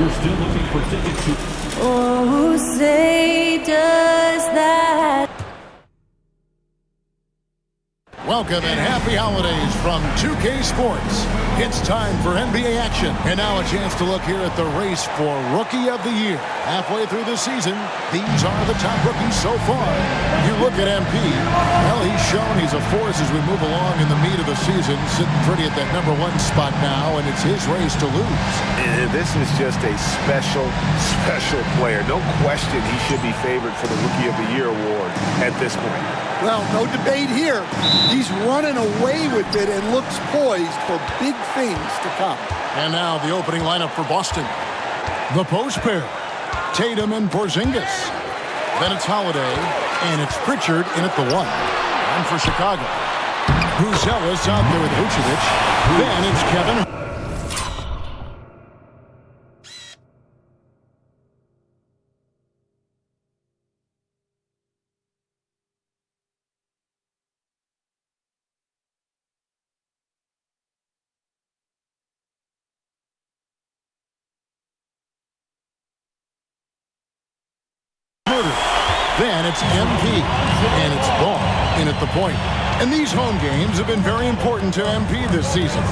We're still looking for tickets to... Oh, say does that... Welcome and happy holidays from 2K Sports. It's time for NBA action. And now a chance to look here at the race for Rookie of the Year. Halfway through the season, these are the top rookies so far. You look at MP. Well, he's shown he's a force as we move along in the meat of the season, sitting pretty at that #1 spot now, and it's his race to lose. And this is just a special player. No question he should be favored for the Rookie of the Year award at this point. Well, no debate here. He's running away with it and looks poised for big things to come. And now the opening lineup for Boston. The post pair, Tatum and Porzingis. Then it's Holiday, and it's Pritchard in at the 1. And for Chicago, Buzelis out there with Vucevic. Then it's Kevin. Then it's MP, and it's Ball in at the point. And these home games have been very important to MP this season.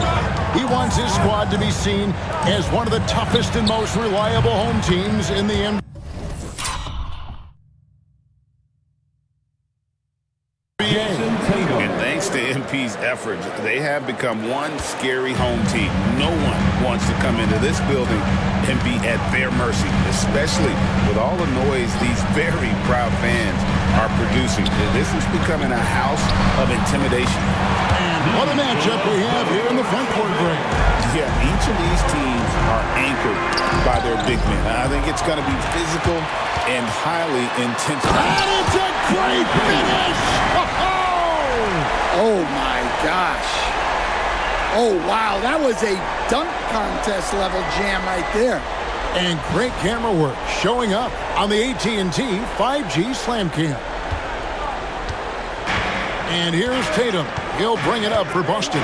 He wants his squad to be seen as one of the toughest and most reliable home teams in the NBA. And thanks to MP's efforts, they have become one scary home team. No one wants to come into this building and be at their mercy, especially with all the noise these very proud fans are producing. This is becoming a house of intimidation. And what a matchup we have here in the front court break. Yeah, each of these teams are anchored by their big men. I think it's going to be physical and highly intense. And it's a great finish! Oh, my gosh. Oh, wow. That was a dunk contest level jam right there. And great camera work showing up on the AT&T 5G Slam Cam. And here's Tatum. He'll bring it up for Boston.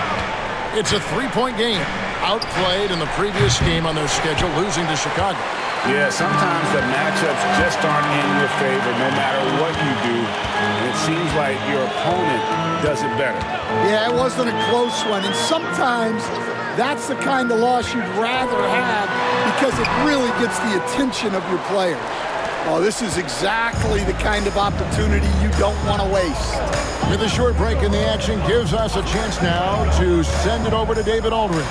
It's a three-point game. Outplayed in the previous game on their schedule, losing to Chicago. Yeah, sometimes the matchups just aren't in your favor no matter what you do. It seems like your opponent does it better. Yeah, it wasn't a close one. And sometimes that's the kind of loss you'd rather have because it really gets the attention of your players. Oh, this is exactly the kind of opportunity you don't want to waste. With a short break in the action gives us a chance now to send it over to David Aldridge.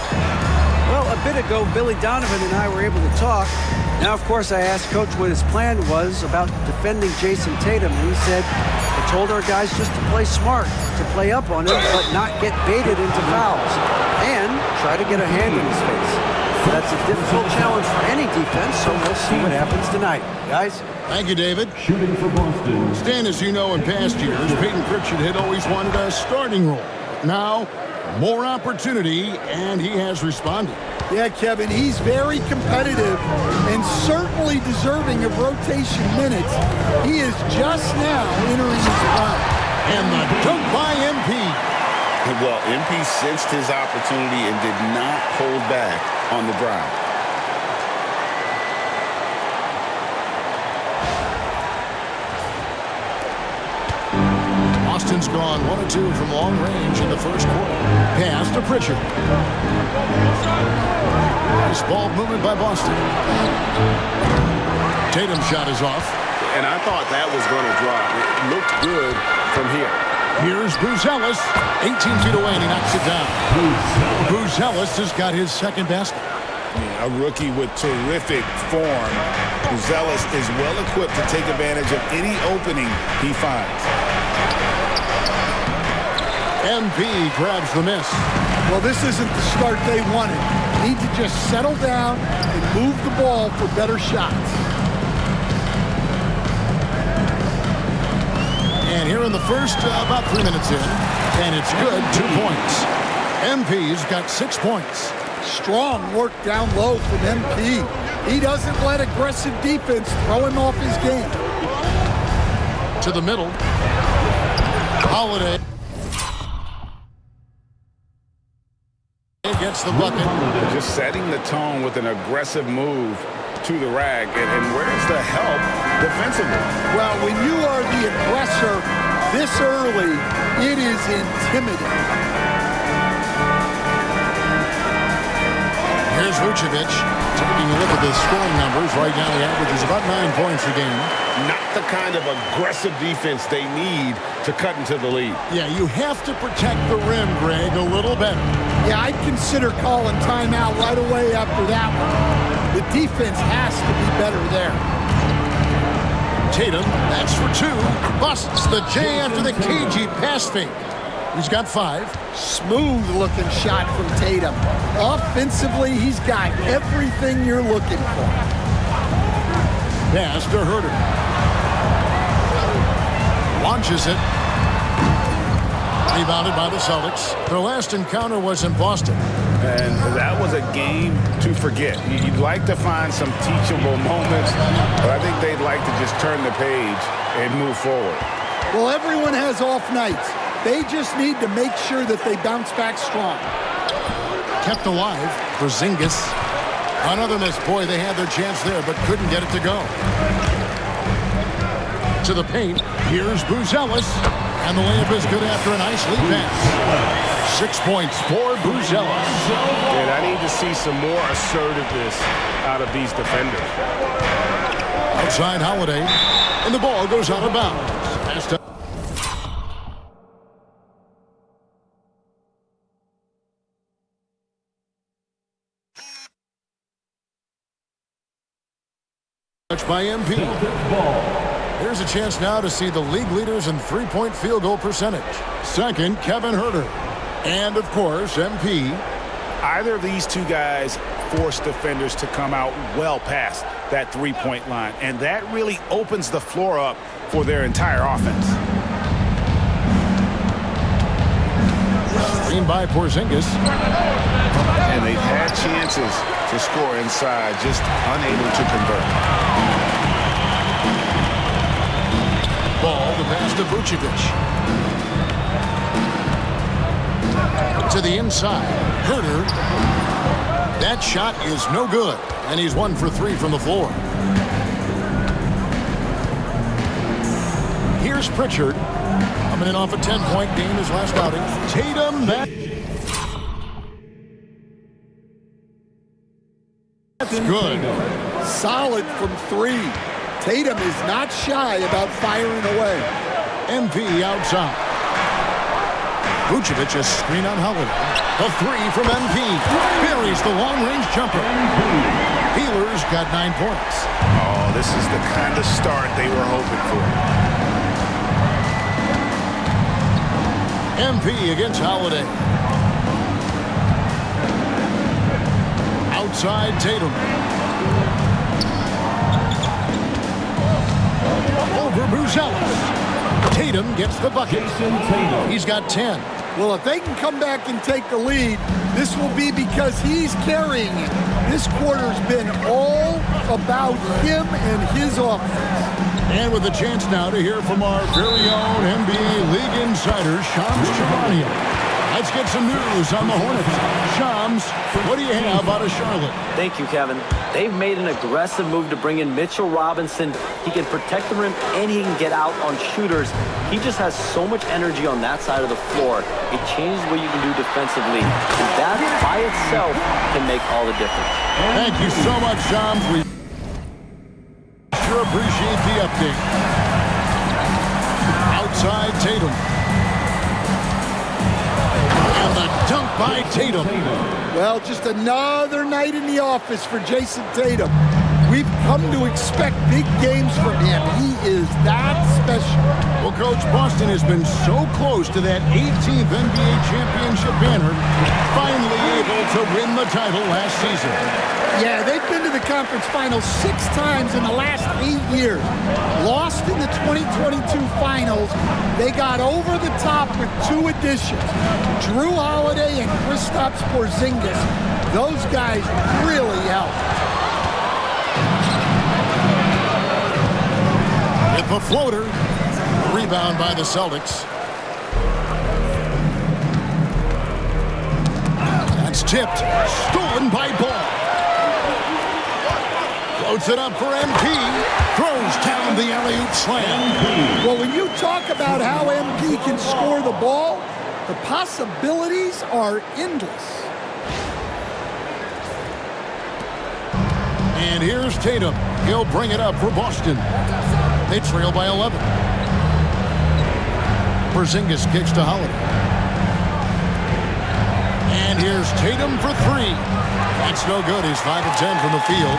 Well, a bit ago, Billy Donovan and I were able to talk. Now, of course, I asked Coach what his plan was about defending Jason Tatum, and he said, I told our guys just to play smart, to play up on him, but not get baited into fouls, and try to get a hand in his face. That's a difficult challenge for any defense, so we'll see what happens tonight. Guys? Thank you, David. Shooting for Boston. Stan, as you know, in past years, Peyton Pritchard had always wanted a starting role. Now, more opportunity, and he has responded. Yeah, Kevin, he's very competitive and certainly deserving of rotation minutes. He is just now entering his prime. And the dunk by MP. Well, MP sensed his opportunity and did not hold back on the drive. Boston's gone 1 of 2 from long range in the first quarter. Pass to Pritchard. Nice ball movement by Boston. Tatum's shot is off. And I thought that was going to drop. It looked good from here. Here's Buzelis, 18 feet away, and he knocks it down. Buzelis has got his second basket. A rookie with terrific form. Buzelis is well equipped to take advantage of any opening he finds. MP grabs the miss. Well, this isn't the start they wanted. Need to just settle down and move the ball for better shots. And here in the first, about 3 minutes in, and it's good, 2 points. MP's got 6 points. Strong work down low from MP. He doesn't let aggressive defense throw him off his game. To the middle. Holiday gets the bucket. Just setting the tone with an aggressive move to the rack, and where's the help defensively? Well, when you are the aggressor this early, it is intimidating. Here's Vucevic taking a look at the scoring numbers. Right now, the average is about 9 points a game. Not the kind of aggressive defense they need to cut into the lead. Yeah, you have to protect the rim, Greg, a little better. Yeah, I'd consider calling timeout right away after that one. The defense has to be better there. Tatum, that's for 2. Busts the J after the cagey pass fake. He's got 5. Smooth-looking shot from Tatum. Offensively, he's got everything you're looking for. Pass to Herter. Launches it. Rebounded by the Celtics. Their last encounter was in Boston. And that was a game to forget. You'd like to find some teachable moments, but I think they'd like to just turn the page and move forward. Well, everyone has off nights. They just need to make sure that they bounce back strong. Kept alive for Porzingis. Another miss. Boy, they had their chance there, but couldn't get it to go. To the paint. Here's Buzelis. And the layup is good after a nice lead pass. 6 points for Buzelis. And I need to see some more assertiveness out of these defenders. Outside Holiday. And the ball goes out of bounds. Pass to by MP. Here's a chance now to see the league leaders in three-point field goal percentage. Second, Kevin Herter. And, of course, MP. Either of these two guys force defenders to come out well past that three-point line, and that really opens the floor up for their entire offense. Screen by Porzingis. And they've had chances to score inside, just unable to convert. Ball, the pass to Vucevic. To the inside. Herter. That shot is no good. And he's 1 for 3 from the floor. Here's Pritchard. Coming in off a 10-point game his last outing. Tatum back. That's good. Solid from 3. Tatum is not shy about firing away. MP outside. Vucevic is screen on Holiday. A 3 from MP. Buries the long-range jumper. Peeler's got 9 points. Oh, this is the kind of start they were hoping for. MP against Holiday. Outside Tatum. Over Buzelis. Tatum gets the bucket. He's got 10. Well, if they can come back and take the lead, this will be because he's carrying it. This quarter's been all about him and his offense. And with a chance now to hear from our very own NBA League insider, Shams Charania. Let's get some news on the Hornets. Shams, what do you have out of Charlotte? Thank you, Kevin. They've made an aggressive move to bring in Mitchell Robinson. He can protect the rim and he can get out on shooters. He just has so much energy on that side of the floor. It changes what you can do defensively. And that by itself can make all the difference. Thank you so much, Shams. We sure appreciate the update. Outside Tatum. And the dunk by Tatum. Well, just another night in the office for Jason Tatum. We've come to expect big games from him. He is that special. Well, Coach, Boston has been so close to that 18th NBA championship banner, finally able to win the title last season. Yeah, they've been to the conference finals 6 times in the last 8 years. Lost in the 2022 finals. They got over the top with 2 additions. Drew Holiday and Kristaps Porzingis. Those guys really helped. With the floater, rebound by the Celtics. That's tipped, stolen by Ball. Loads it up for MP. Throws down the alley-oop slam. Well, when you talk about how MP can score the ball, the possibilities are endless. And here's Tatum. He'll bring it up for Boston. They trail by 11. Porzingis kicks to Holiday. And here's Tatum for three. That's no good. He's 5 of 10 from the field.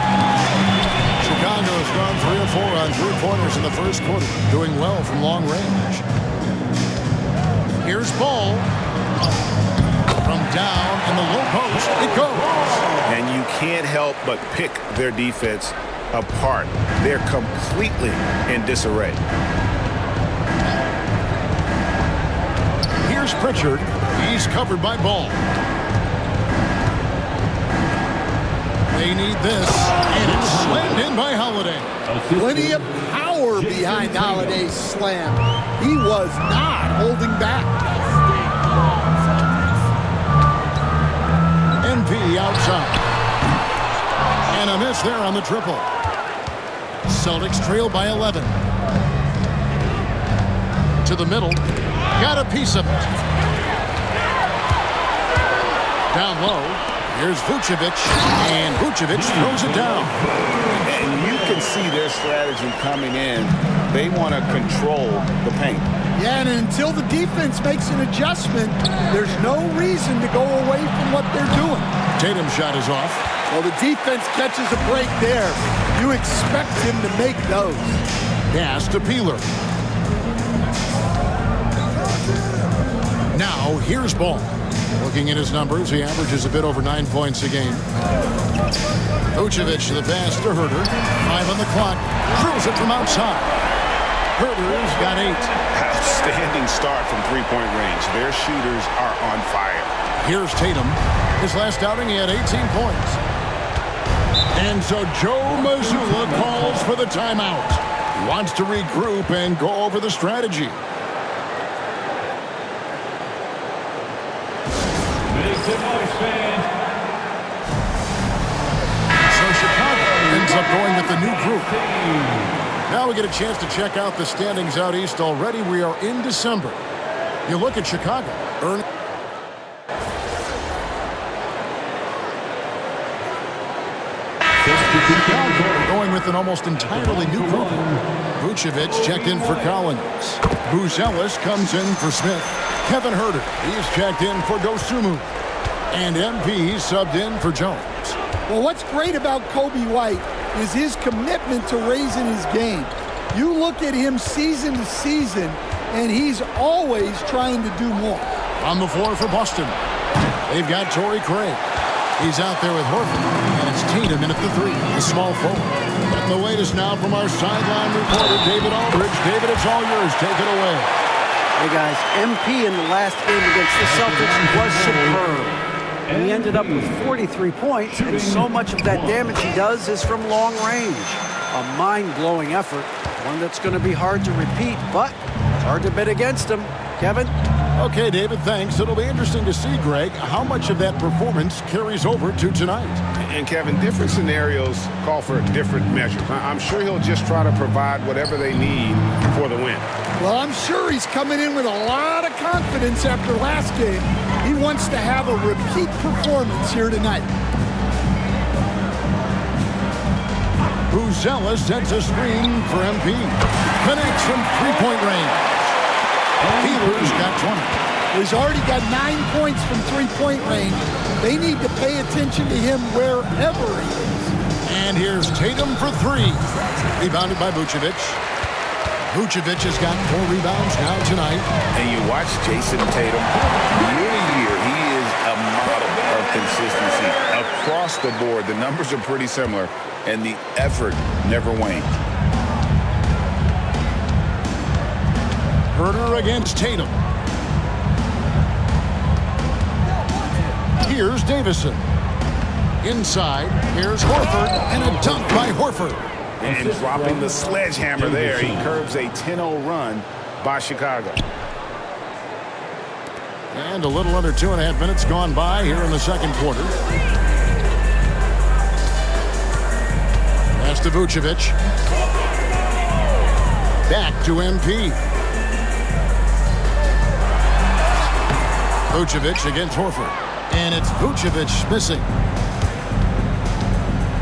Chicago has gone 3 of 4 on three-pointers in the first quarter, doing well from long range. Here's Ball. From down in the low post, it goes. And you can't help but pick their defense apart. They're completely in disarray. Here's Pritchard. He's covered by Ball. They need this, and it's slammed in by Holiday. Plenty of power behind Holiday's slam. He was not holding back. MP outside. And a miss there on the triple. Celtics trail by 11. To the middle. Got a piece of it. Down low. Here's Vucevic. And Vucevic throws it down. And you can see their strategy coming in. They want to control the paint. Yeah, and until the defense makes an adjustment, there's no reason to go away from what they're doing. Tatum's shot is off. Well, the defense catches a break there. You expect him to make those. Pass to Peeler. Now, here's Ball. Looking at his numbers, he averages a bit over 9 points a game. Vucevic the pass to Herter. 5 on the clock. Drills it from outside. Herter's got 8. Outstanding start from three-point range. Their shooters are on fire. Here's Tatum. His last outing, he had 18 points. And so Joe Mazzulla calls for the timeout. He wants to regroup and go over the strategy. So Chicago ends up going with the new group. Now we get a chance to check out the standings out east already. We are in December. You look at Chicago. Going with an almost entirely new group. Vucevic checked in for Collins. Buzelis comes in for Smith. Kevin Herter, he's checked in for Dosunmu. And MP subbed in for Jones. Well, what's great about Coby White is his commitment to raising his game. You look at him season to season, and he's always trying to do more. On the floor for Boston, they've got Torrey Craig. He's out there with Horford, and it's Tatum in at the 3, the small forward. And the latest now from our sideline reporter, David Aldridge. David, it's all yours. Take it away. Hey, guys, MP in the last game against the Celtics was superb. He ended up with 43 points, and so much of that damage he does is from long range. A mind-blowing effort, one that's going to be hard to repeat, but it's hard to bet against him. Kevin? Okay, David, thanks. It'll be interesting to see, Greg, how much of that performance carries over to tonight. And, Kevin, different scenarios call for different measures. I'm sure he'll just try to provide whatever they need for the win. Well, I'm sure he's coming in with a lot of confidence after last game. He wants to have a repeat performance here tonight. Buzelis sets a screen for MP. Connects from three-point range. Peeler's got 20. He's already got 9 points from three-point range. They need to pay attention to him wherever he is. And here's Tatum for 3. Rebounded by Vucevic. Vucevic has got 4 rebounds now tonight. And you watch Jason Tatum. Year to year, he is a model of consistency. Across the board, the numbers are pretty similar, and the effort never wanes. Herter against Tatum. Here's Davison. Inside, here's Horford, and a dunk by Horford. And dropping the sledgehammer there, he curbs a 10-0 run by Chicago. And a little under 2.5 minutes gone by here in the second quarter. Pass to Vucevic. Back to MP. Vucevic against Horford. And it's Vucevic missing.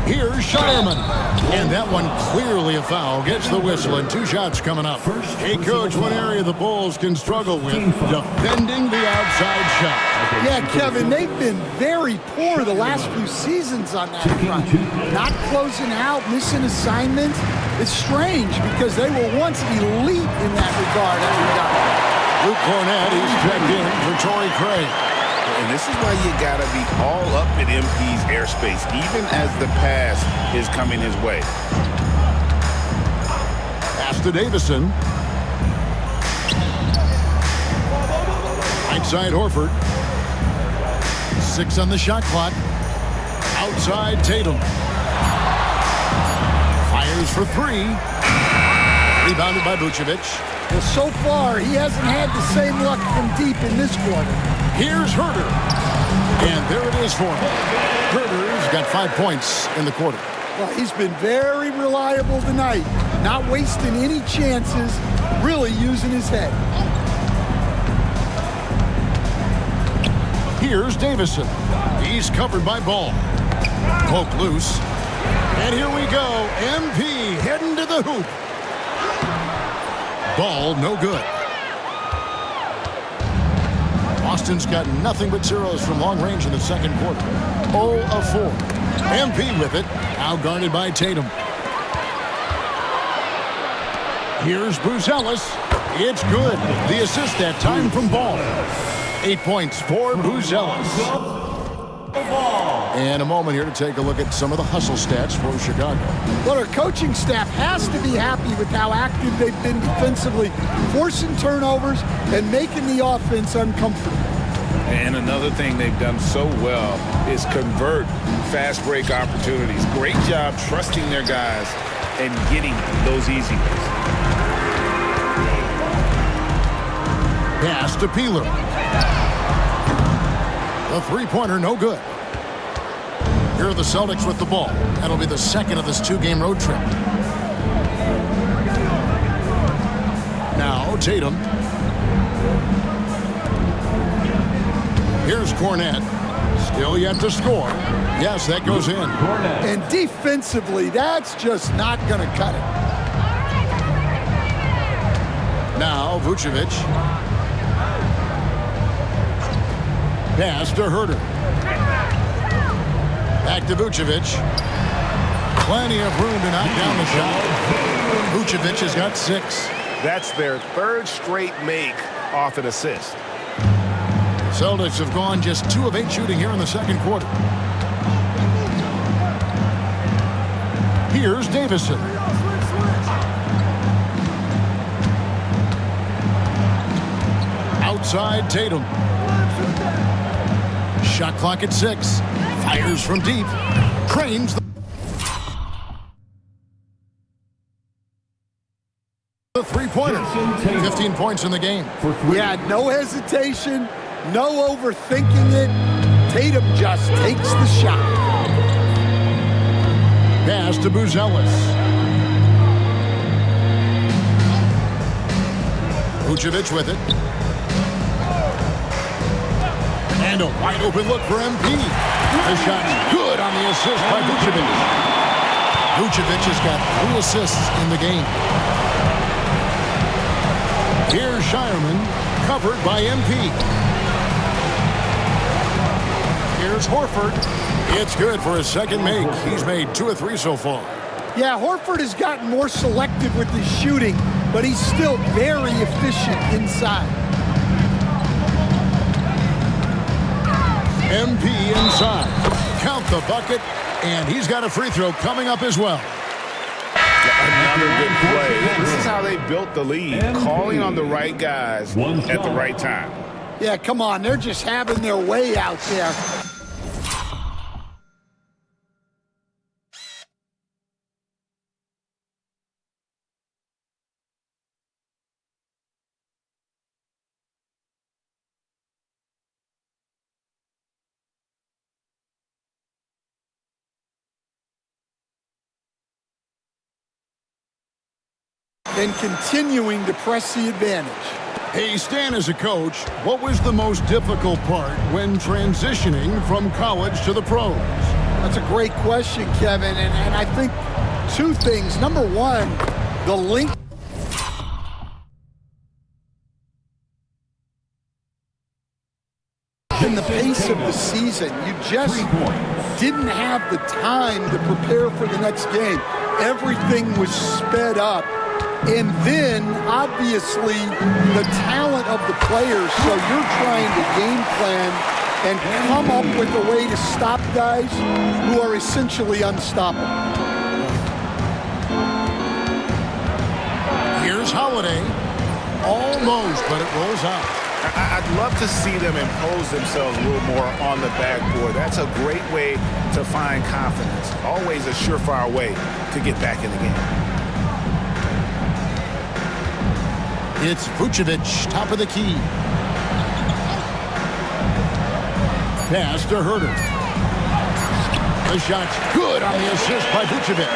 Here's Shireman. And that one clearly a foul. Gets the whistle and 2 shots coming up. Hey, Coach, one area the Bulls can struggle with, defending the outside shot. Yeah, Kevin, they've been very poor the last few seasons on that front. Not closing out, missing assignments. It's strange because they were once elite in that regard. Luke Cornett, he's checked in for Torrey Craig. And this is why you got to be all up in MP's airspace, even as the pass is coming his way. Pass to Davison. Right side Horford. 6 on the shot clock. Outside Tatum. Fires for 3. Rebounded by Vucevic. Well, so far, he hasn't had the same luck from deep in this quarter. Here's Herter. And there it is for him. Herter's got 5 points in the quarter. Well, he's been very reliable tonight. Not wasting any chances, really using his head. Here's Davison. He's covered by Ball. Poke loose. And here we go. MP heading to the hoop. Ball no good. Boston's got nothing but zeros from long range in the second quarter. 0 of 4. MP with it. Now guarded by Tatum. Here's Buzelis. It's good. The assist that time from Ball. 8 points for Buzelis. And a moment here to take a look at some of the hustle stats for Chicago. Well, our coaching staff has to be happy with how active they've been defensively, forcing turnovers and making the offense uncomfortable. And another thing they've done so well is convert fast break opportunities. Great job trusting their guys and getting those easy ones. Pass to Peeler. The three-pointer no good. Here are the Celtics with the ball. That'll be the second of this 2-game road trip. Now Tatum. Here's Cornett. Still yet to score. Yes, that goes in. And defensively, that's just not going to cut it. Now Vucevic. Pass to Herter. Back to Vucevic. Plenty of room to knock down the shot. Vucevic has got 6. That's their 3rd straight make off an assist. Celtics have gone just 2 of 8 shooting here in the second quarter. Here's Davison. Outside Tatum. Shot clock at 6. Fires from deep. Cranes the three-pointer. 15 points in the game. Yeah, no hesitation, no overthinking it. Tatum just takes the shot. Pass to Buzelis. Vucevic with it. And a wide open look for MP. The shot's good on the assist by Vucevic. Vucevic has got 3 assists in the game. Here's Shireman, covered by MP. Here's Horford. It's good for his second make. He's made 2 of 3 so far. Yeah, Horford has gotten more selective with his shooting, but he's still very efficient inside. MP inside. Count the bucket, and he's got a free throw coming up as well. Another good play. This is how they built the lead, calling on the right guys at the right time. Yeah, come on, they're just having their way out there. and continuing to press the advantage. Hey, Stan, as a coach, what was the most difficult part when transitioning from college to the pros? That's a great question, Kevin, and I think two things. Number one, the link in the pace of the season. You just didn't have the time to prepare for the next game. Everything was sped up. And then, obviously, the talent of the players. So you're trying to game plan and come up with a way to stop guys who are essentially unstoppable. Here's Holiday. Almost, but it rolls out. I'd love to see them impose themselves a little more on the backboard. That's a great way to find confidence. Always a surefire way to get back in the game. It's Vucevic, top of the key. Pass to Herter. The shot's good on the assist by Vucevic.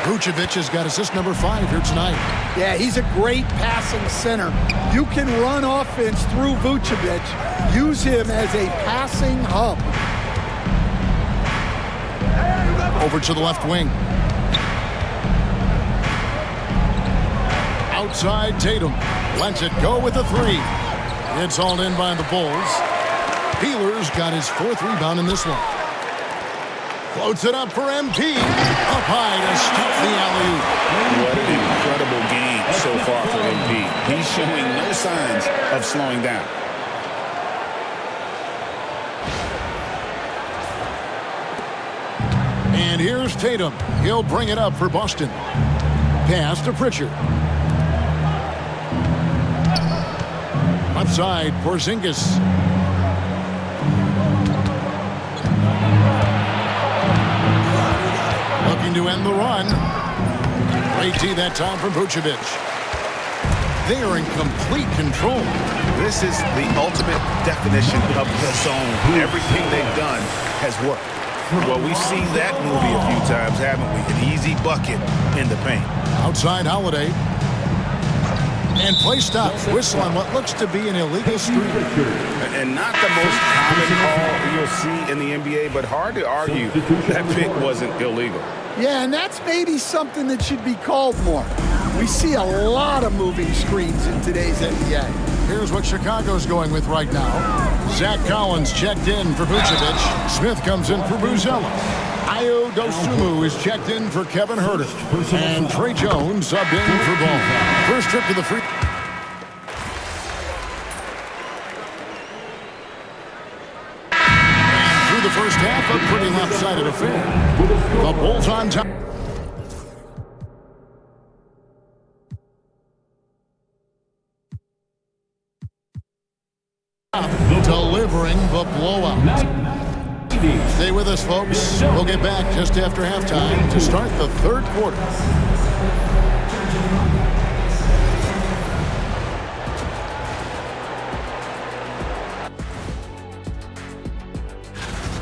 Vucevic has got assist number 5 here tonight. Yeah, he's a great passing center. You can run offense through Vucevic. Use him as a passing hub. Over to the left wing. Outside Tatum. Lets it go with a 3. It's all in by the Bulls. Peeler's got his 4th rebound in this one. Floats it up for MP. Up high to stuff the alley-oop. What an incredible game so far for MP. He's showing no signs of slowing down. And here's Tatum. He'll bring it up for Boston. Pass to Pritchard. Left side, Porzingis. Looking to end the run. Great D that time from Vucevic. They are in complete control. This is the ultimate definition of the zone. Everything they've done has worked. Well, we've seen that movie a few times, haven't we? An easy bucket in the paint. Outside Holiday. And play stop. Whistle on what looks to be an illegal screen. And not the most common call you'll see in the NBA, but hard to argue that pick wasn't illegal. Yeah, and that's maybe something that should be called more. We see a lot of moving screens in today's NBA. Here's what Chicago's going with right now. Zach Collins checked in for Vucevic. Smith comes in for Buzella. Ayo Dosunmu is checked in for Kevin Herter. And Trey Jones subbed in for Ball. First trip to the free. And through the first half, a pretty lopsided affair. The Bulls on top. Delivering the blowout. Stay with us, folks. We'll get back just after halftime to start the third quarter.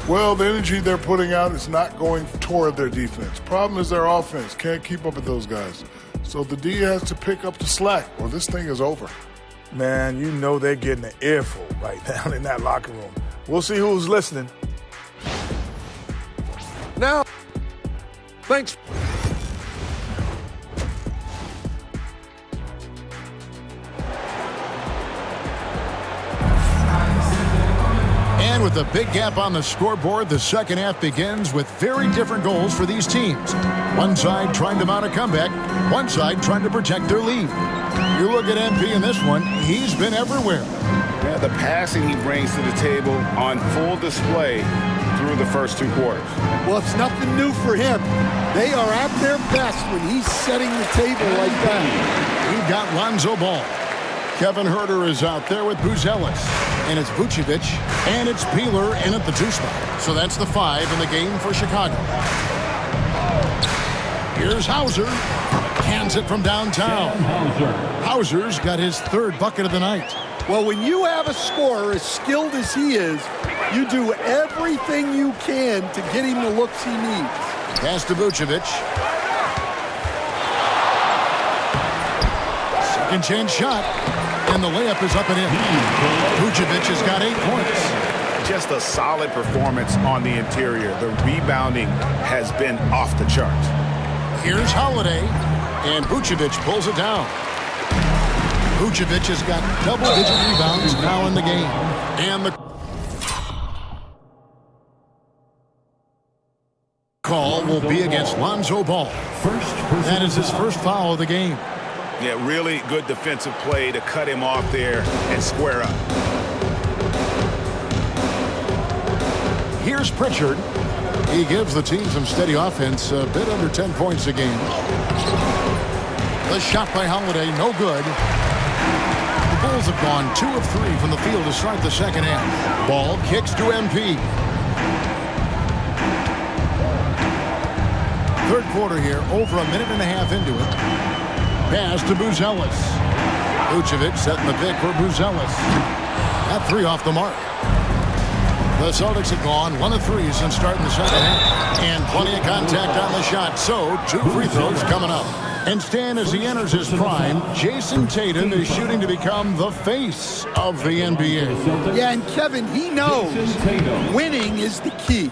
Well, the energy they're putting out is not going toward their defense. Problem is their offense can't keep up with those guys. So the D has to pick up the slack or this thing is over. Man, you know they're getting an earful right now in that locker room. We'll see who's listening. Now, thanks. And with a big gap on the scoreboard, the second half begins with very different goals for these teams. One side trying to mount a comeback, one side trying to protect their lead. You look at MP in this one, he's been everywhere. Yeah, the passing he brings to the table on full display through the first 2 quarters. Well, it's nothing new for him. They are at their best when he's setting the table like that. We've got Lonzo Ball. Kevin Herter is out there with Buzelis. And it's Vucevic. And it's Peeler in at the 2 spot. So that's the 5 in the game for Chicago. Here's Hauser. Cans it from downtown. Hauser's got his 3rd bucket of the night. Well, when you have a scorer as skilled as he is, you do everything you can to get him the looks he needs. Pass to Vucevic. Second chance shot. And the layup is up and in. Vucevic has got 8 points. Just a solid performance on the interior. The rebounding has been off the charts. Here's Holiday. And Vucevic pulls it down. Vucevic has got double-digit rebounds now in the game. And the call will be against Lonzo Ball. That is his first foul of the game. Yeah, really good defensive play to cut him off there and square up. Here's Pritchard. He gives the team some steady offense, a bit under 10 points a game. The shot by Holiday, no good. The Bulls have gone 2 of 3 from the field to start the second half. Ball kicks to MP. Third quarter here, over a minute and a half into it. Pass to Buzelis. Vucevic setting the pick for Buzelis. That 3 off the mark. The Celtics have gone 1 of 3 since starting the second half. And plenty of contact on the shot. So 2 free throws coming up. And Stan, as he enters his prime, Jason Tatum is shooting to become the face of the NBA. Yeah, and Kevin, he knows winning is the key.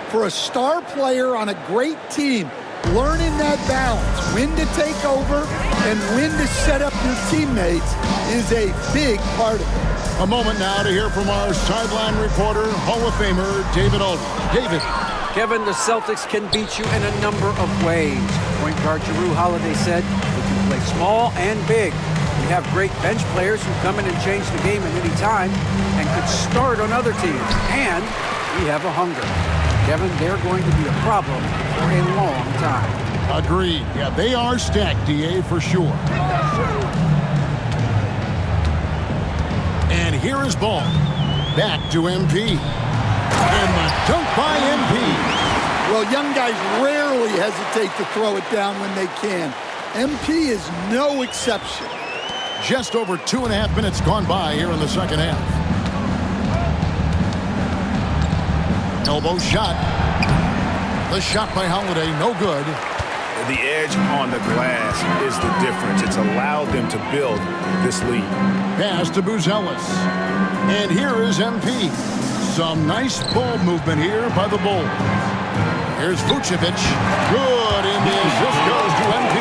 For a star player on a great team, learning that balance, when to take over and when to set up your teammates, is a big part of it. A moment now to hear from our sideline reporter, Hall of Famer David Aldridge. David. Kevin, the Celtics can beat you in a number of ways. Point guard Jrue Holiday said we can play small and big. We have great bench players who come in and change the game at any time and could start on other teams. And we have a hunger. Kevin, they're going to be a problem for a long time. Agreed. Yeah, they are stacked, DA, for sure. And here is Ball. Back to MP. And the dunk by MP. Well, young guys rarely hesitate to throw it down when they can. MP is no exception. Just over 2.5 minutes gone by here in the second half. Elbow shot. The shot by Holiday, no good. The edge on the glass is the difference. It's allowed them to build this lead. Pass to Buzelis. And here is MP. Some nice ball movement here by the Bulls. Here's Vucevic. Good, and the assist goes to MP.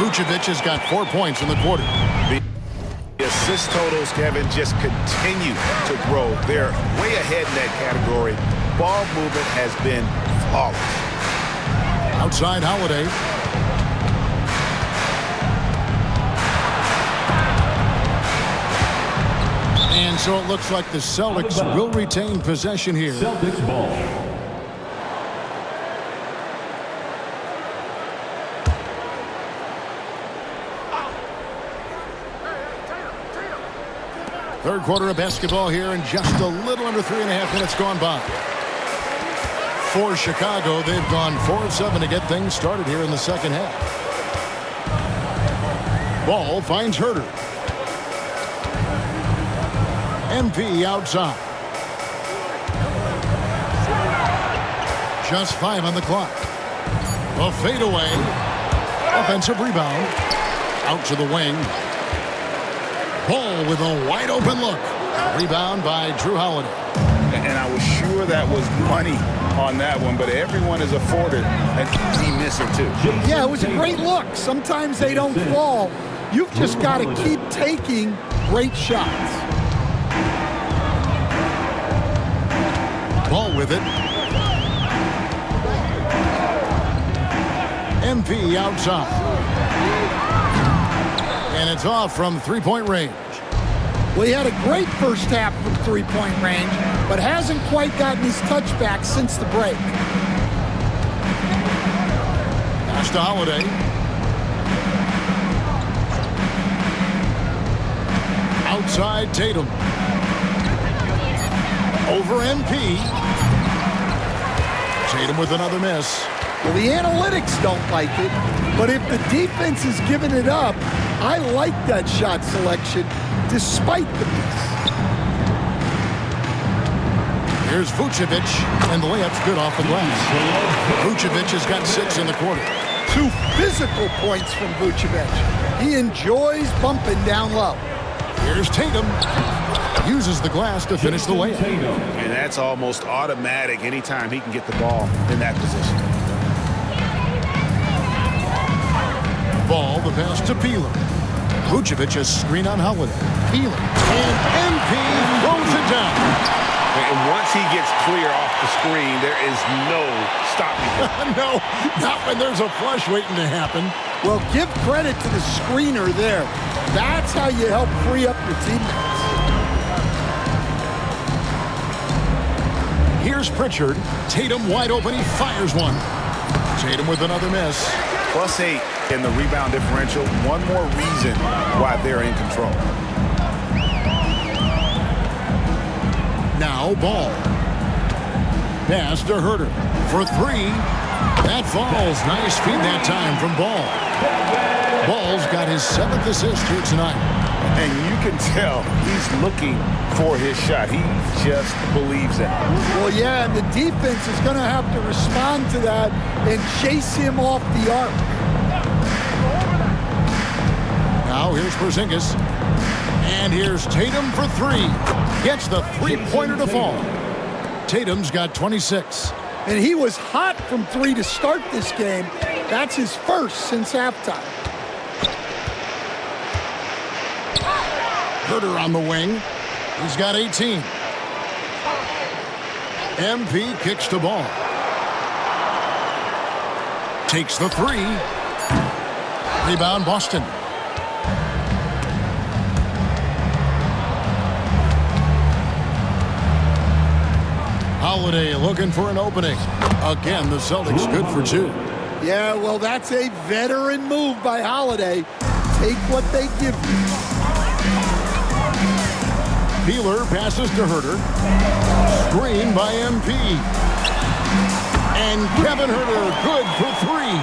Vucevic has got 4 points in the quarter. The assist totals, Kevin, just continue to grow. They're way ahead in that category. Ball movement has been flawless. Outside Holiday. And so it looks like the Celtics will retain possession here. Celtics ball. Third quarter of basketball here, and just a little under 3.5 minutes gone by. For Chicago, they've gone 4 of 7 to get things started here in the second half. Ball finds Herter. MP outside. Just 5 on the clock. A fadeaway. Offensive rebound. Out to the wing. Ball with a wide open look. Rebound by Jrue Holiday. And I was sure that was money on that one, but everyone is afforded an easy misser too. Yeah, it was a great look. Sometimes they don't fall. You've just got to keep taking great shots. Ball with it. MP outside. And it's off from three-point range. Well, he had a great first half from three-point range, but hasn't quite gotten his touchback since the break. Pass to Holiday. Outside Tatum. Over MP. Tatum with another miss. Well, the analytics don't like it, but if the defense is giving it up, I like that shot selection despite the miss. Here's Vucevic, and the layup's good off the glass. Vucevic has got 6 in the quarter. 2 physical points from Vucevic. He enjoys bumping down low. Here's Tatum. Uses the glass to finish the layup. And that's almost automatic anytime he can get the ball in that position. Ball, the pass to Peeler. Vucevic, a screen on Holiday. Peeler. And MP throws it down. And once he gets clear off the screen, there is no stopping him. No, not when there's a flush waiting to happen. Well, give credit to the screener there. That's how you help free up your teammates. Here's Pritchard. Tatum wide open. He fires one. Tatum with another miss. +8 in the rebound differential. One more reason why they're in control. Now Ball. Pass to Herter for 3. That falls. Nice feed that time from Ball. Ball's got his 7th assist here tonight. And you can tell he's looking for his shot. He just believes it. Well, yeah, and the defense is going to have to respond to that and chase him off the arc. Now here's Porzingis. And here's Tatum for 3. Gets the 3-pointer to fall. Tatum's got 26. And he was hot from 3 to start this game. That's his first since halftime. Herter on the wing. He's got 18. MP kicks the ball. Takes the 3. Rebound Boston. Holiday looking for an opening. Again, the Celtics good for 2. Yeah, well, that's a veteran move by Holiday. Take what they give you. Peeler passes to Herter. Screen by MP. And Kevin Herter good for 3.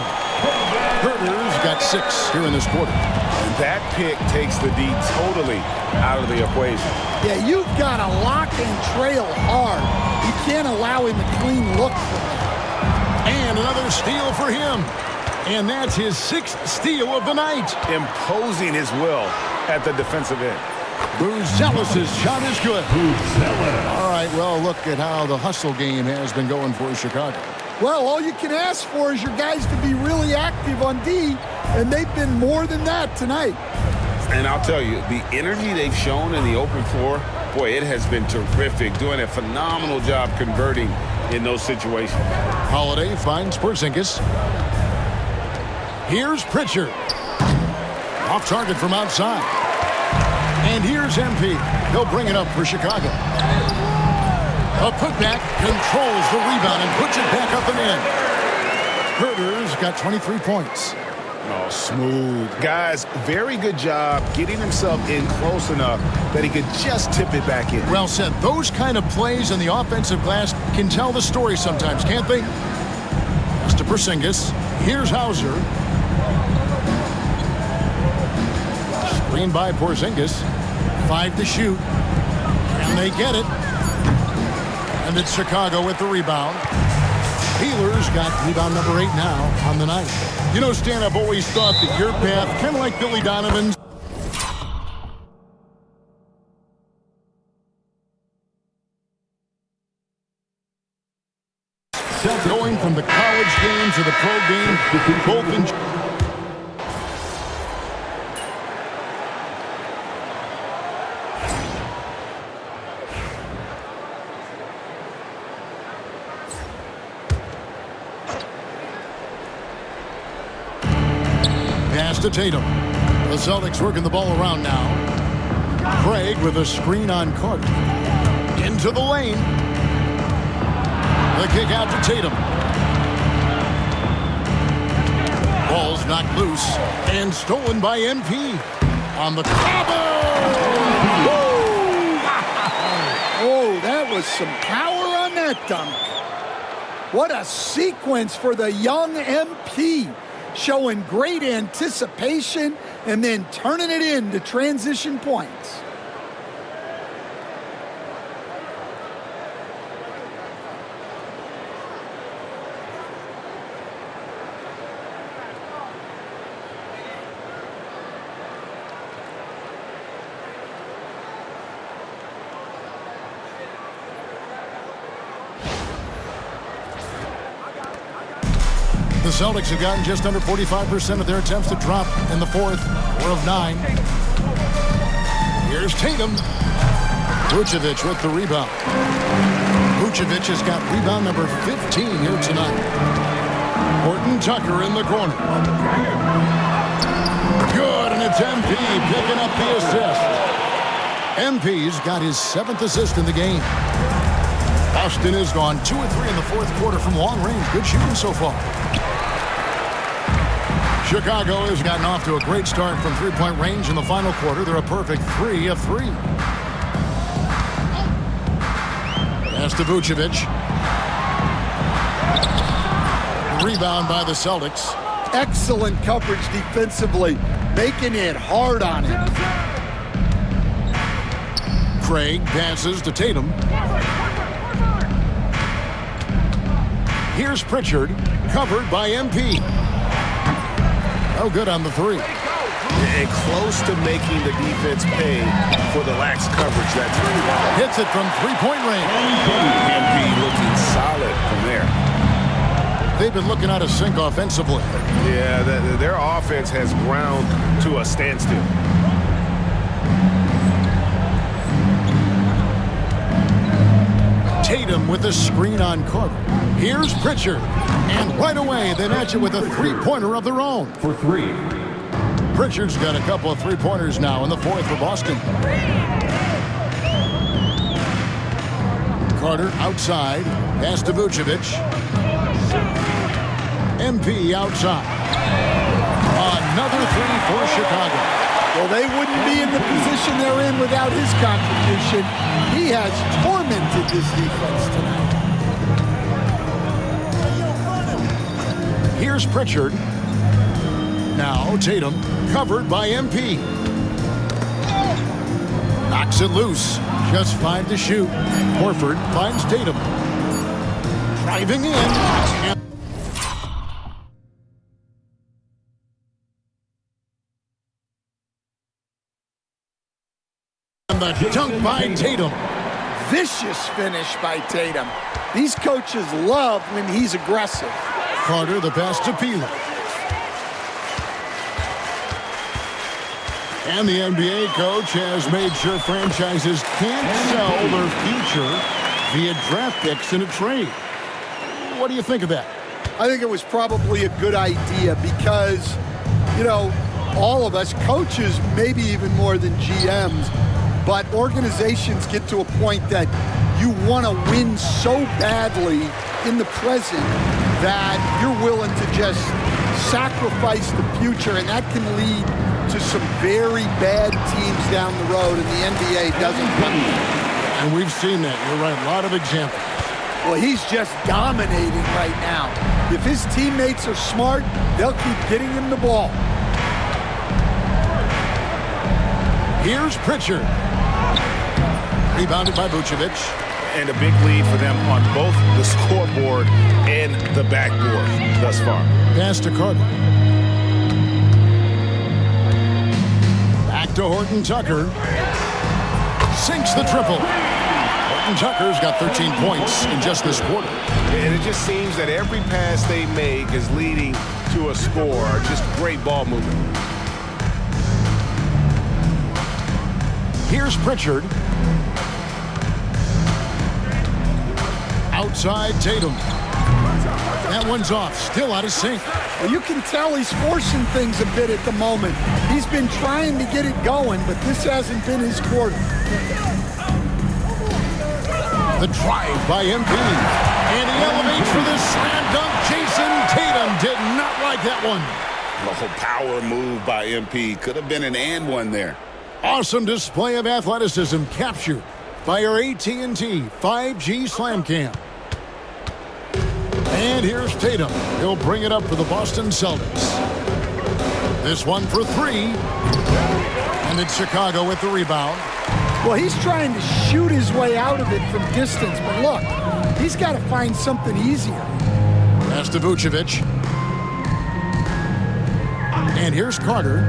Herter's got 6 here in this quarter. And that pick takes the D totally out of the equation. Yeah, you've got to lock and trail hard. You can't allow him a clean look from that. And another steal for him. And that's his 6th steal of the night. Imposing his will at the defensive end. Buzelis' shot is good. All right, well, look at how the hustle game has been going for Chicago. Well, all you can ask for is your guys to be really active on D, and they've been more than that tonight. And I'll tell you, the energy they've shown in the open floor, boy, it has been terrific. Doing a phenomenal job converting in those situations. Holiday finds Porzingis. Here's Pritchard. Off target from outside. And here's MP. He'll bring it up for Chicago. A putback controls the rebound and puts it back up and in. Herter's got 23 points. Oh, smooth. Guys, very good job getting himself in close enough that he could just tip it back in. Well said. Those kind of plays in the offensive glass can tell the story sometimes, can't they? Pass to Porzingis. Here's Hauser. Screen by Porzingis. 5 to shoot. And they get it. And it's Chicago with the rebound. Peeler's got rebound number 8 now on the night. You know, Stan, I've always thought that your path, kind of like Billy Donovan's, going from the college game to the pro game, both in... Pass to Tatum. The Celtics working the ball around now. Craig with a screen on Carter. Into the lane. The kick out to Tatum. Ball's knocked loose and stolen by MP. On the combo! Oh, that was some power on that dunk. What a sequence for the young MP. Showing great anticipation and then turning it into transition points. The Celtics have gotten just under 45% of their attempts to drop in the fourth, 4 of 9. Here's Tatum. Vucevic with the rebound. Vucevic has got rebound number 15 here tonight. Horton Tucker in the corner. Good, and it's MP picking up the assist. MP's got his 7th assist in the game. Boston has gone 2 of 3 in the fourth quarter from long range. Good shooting so far. Chicago has gotten off to a great start from three-point range in the final quarter. They're a perfect 3 of 3. Pass to Vucevic. Rebound by the Celtics. Excellent coverage defensively, making it hard on him. Craig passes to Tatum. Here's Pritchard, covered by MP. Oh, good on the 3. And close to making the defense pay for the lax coverage that time. Hits it from three-point range. MP looking solid from there. They've been looking out of sync offensively. Yeah, their offense has ground to a standstill. Tatum with a screen on Carter. Here's Pritchard. And right away, they match it with a three-pointer of their own. For 3. Pritchard's got a couple of three-pointers now in the fourth for Boston. Carter outside. Pass to Vucevic. MP outside. Another 3 for Chicago. Well, they wouldn't be in the position they're in without his contribution. He has tormented this defense tonight. Here's Pritchard. Now Tatum, covered by MP. Knocks it loose. Just 5 to shoot. Horford finds Tatum. Driving in. And the dunk by Tatum. Vicious finish by Tatum. These coaches love when he's aggressive. Carter, the pass to Peeler. And the NBA coach has made sure franchises can't sell their future via draft picks in a trade. What do you think of that? I think it was probably a good idea because, you know, all of us, coaches, maybe even more than GMs, but organizations get to a point that you want to win so badly in the present that you're willing to just sacrifice the future, and that can lead to some very bad teams down the road, and the NBA doesn't want that. And we've seen that. You're right. A lot of examples. Well, he's just dominating right now. If his teammates are smart, they'll keep getting him the ball. Here's Pritchard. Rebounded by Vucevic. And a big lead for them on both the scoreboard and the backboard thus far. Pass to Carter. Back to Horton Tucker. Sinks the triple. Horton Tucker's got 13 points in just this quarter. And it just seems that every pass they make is leading to a score. Just great ball movement. Here's Pritchard. Outside Tatum. That one's off. Still out of sync. Well, you can tell he's forcing things a bit at the moment. He's been trying to get it going, but this hasn't been his quarter. The drive by MP. And he elevates for the slam dunk. Jason Tatum did not like that one. Oh, power move by MP. Could have been an and one there. Awesome display of athleticism captured by our AT&T 5G Slam Cam. And here's Tatum. He'll bring it up for the Boston Celtics. This one for 3. And it's Chicago with the rebound. Well, he's trying to shoot his way out of it from distance, but look, he's got to find something easier. Pass to Vucevic. And here's Carter.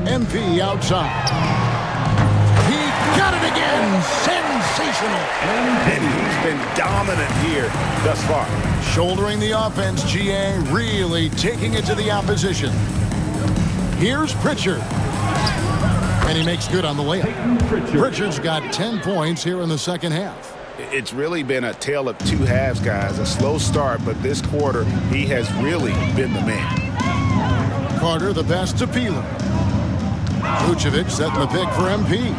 MP outside. He got it again. Sensational. And he's been dominant here thus far. Shouldering the offense, GA really taking it to the opposition. Here's Pritchard. And he makes good on the layup. Pritchard's got 10 points here in the second half. It's really been a tale of two halves, guys. A slow start, but this quarter, he has really been the man. Carter, the pass to Peeler. Vucevic setting the pick for MP.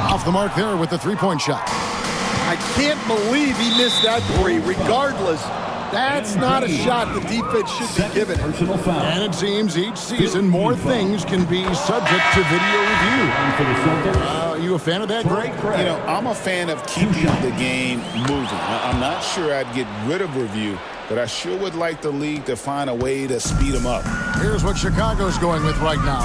Off the mark there with the three-point shot. I can't believe he missed that three. Regardless, that's not a shot the defense should be given. And it seems each season more things can be subject to video review. You a fan of that, Greg? You know, I'm a fan of keeping the game moving. I'm not sure I'd get rid of review, but I sure would like the league to find a way to speed them up. Here's what Chicago's going with right now.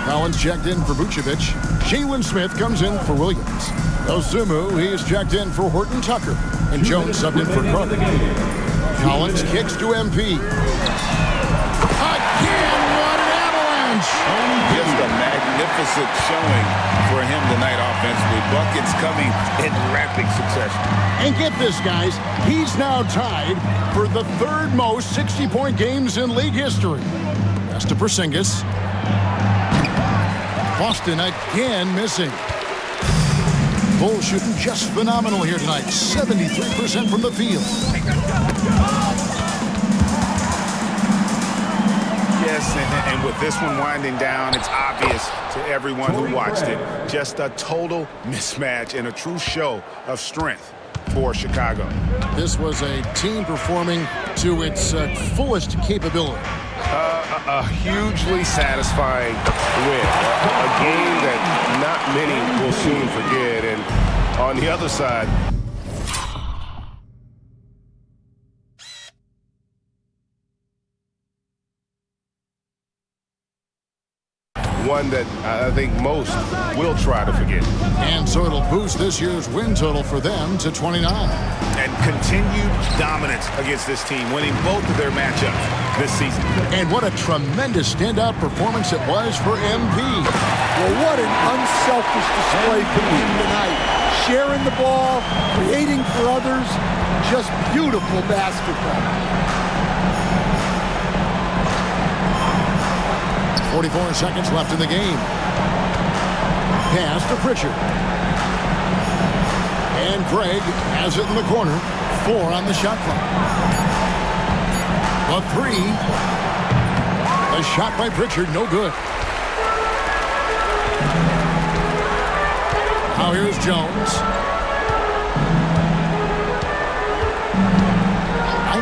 Collins checked in for Vucevic. Jalen Smith comes in for Williams. Osumu, he is checked in for Horton Tucker. And Jones subbed in for Carter. Collins kicks to MP. Again, what an avalanche! Just a magnificent showing for him tonight offensively. Buckets coming in rapid succession. And get this, guys. He's now tied for the third most 60-point games in league history. That's to Porzingis. Boston again missing. Bull shooting just phenomenal here tonight. 73% from the field. Yes, and with this one winding down, it's obvious to everyone who watched it. Just a total mismatch and a true show of strength for Chicago. This was a team performing to its fullest capability. A hugely satisfying win. A game that not many will soon forget. And on the other side, one that I think most will try to forget. And so it'll boost this year's win total for them to 29. And continued dominance against this team, winning both of their matchups this season. And what a tremendous standout performance it was for MP. Well, what an unselfish display from him tonight. Sharing the ball, creating for others, just beautiful basketball. 44 seconds left in the game. Pass to Pritchard. And Craig has it in the corner. 4 on the shot clock. A 3. A shot by Pritchard, no good. Now here's Jones.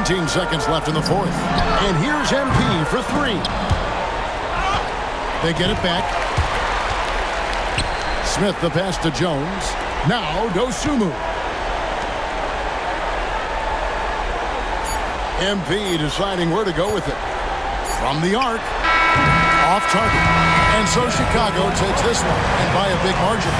19 seconds left in the fourth. And here's MP for 3. They get it back. Smith the pass to Jones. Now Dosunmu. MP deciding where to go with it. From the arc. Off target. And so Chicago takes this one, and by a big margin.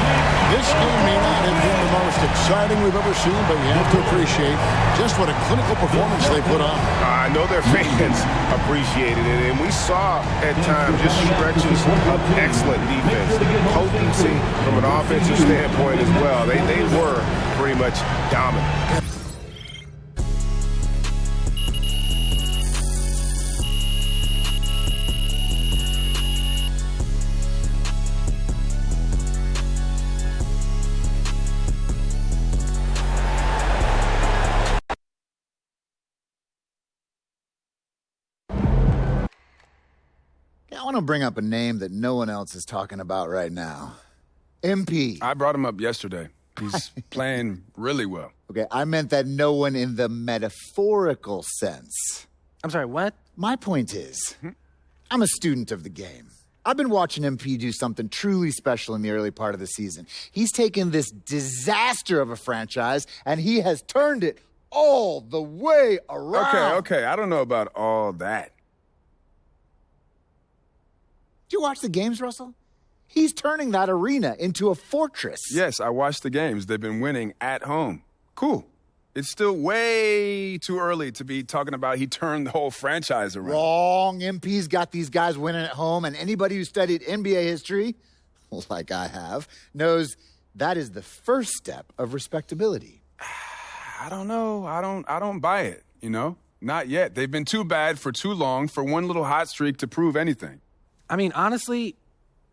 This game may not have been the most exciting we've ever seen, but you have to appreciate just what a clinical performance they put on. I know their fans appreciated it, and we saw at times just stretches of excellent defense, potency from an offensive standpoint as well. They were pretty much dominant. I want to bring up a name that no one else is talking about right now. MP. I brought him up yesterday. He's playing really well. Okay, I meant that no one in the metaphorical sense. I'm sorry, what? My point is, I'm a student of the game. I've been watching MP do something truly special in the early part of the season. He's taken this disaster of a franchise, and he has turned it all the way around. Okay, I don't know about all that. Did you watch the games, Russell? He's turning that arena into a fortress. Yes, I watched the games. They've been winning at home. Cool. It's still way too early to be talking about he turned the whole franchise around. Wrong. MP's got these guys winning at home, and anybody who studied NBA history, like I have, knows that is the first step of respectability. I don't know. I don't buy it, you know? Not yet. They've been too bad for too long for one little hot streak to prove anything. I mean, honestly,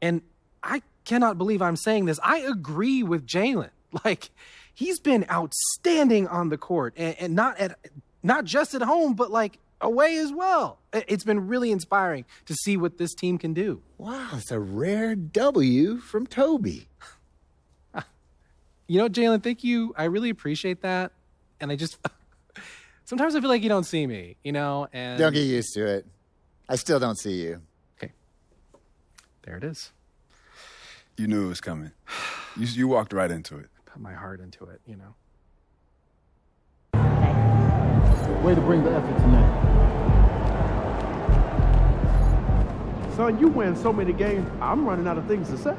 and I cannot believe I'm saying this, I agree with Jalen. Like, he's been outstanding on the court, and not just at home, but like away as well. It's been really inspiring to see what this team can do. Wow, it's a rare W from Toby. You know, Jalen, thank you. I really appreciate that. And I just, sometimes I feel like you don't see me, you know, and. Don't get used to it. I still don't see you. Okay. There it is. You knew it was coming. You walked right into it. Put my heart into it, you know. Way to bring the effort tonight. Son, you win so many games, I'm running out of things to say.